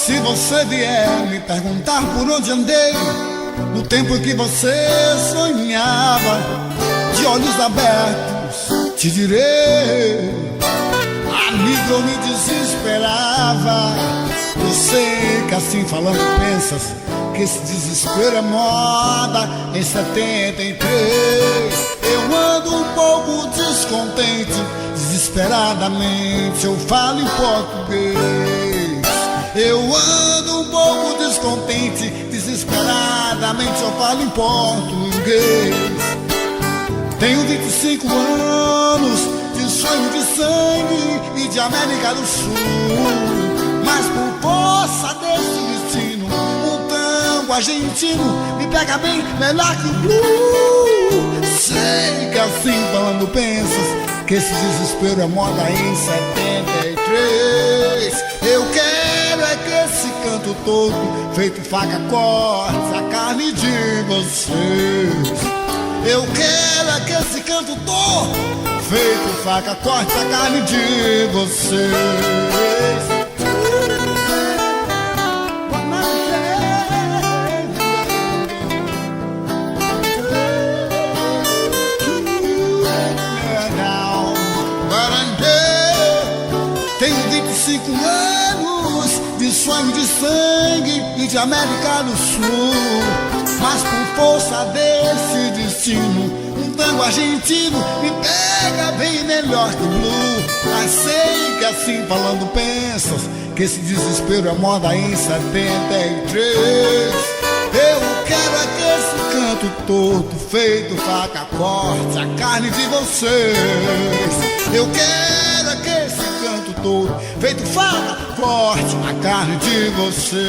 Se você vier me perguntar por onde andei no tempo em que você sonhava, de olhos abertos te direi: amigo, eu me desesperava. Eu sei que assim falando pensas que esse desespero é moda em 73. Eu ando um pouco descontente, desesperadamente eu falo em português. Eu ando um pouco descontente, desesperadamente eu falo em português. Tenho 25 anos de sonho de sangue e de América do Sul, mas por força desse destino, um tango argentino me pega bem melhor que o blues. Sei que assim falando pensas que esse desespero é moda em 73. Eu quero é que esse canto todo, feito faca, corte a carne de vocês. Eu quero é que esse canto todo, feito faca, corte a carne de vocês. Tenho 25 anos de sonho de sangue e de América do Sul, mas por força desse destino, um tango argentino me pega bem melhor que o blue. Mas sei que assim falando pensas que esse desespero é moda em 73. Eu quero é que esse canto todo, feito faca, corte a carne de vocês. Eu quero é que esse canto todo, feito faca, corte a carne de vocês.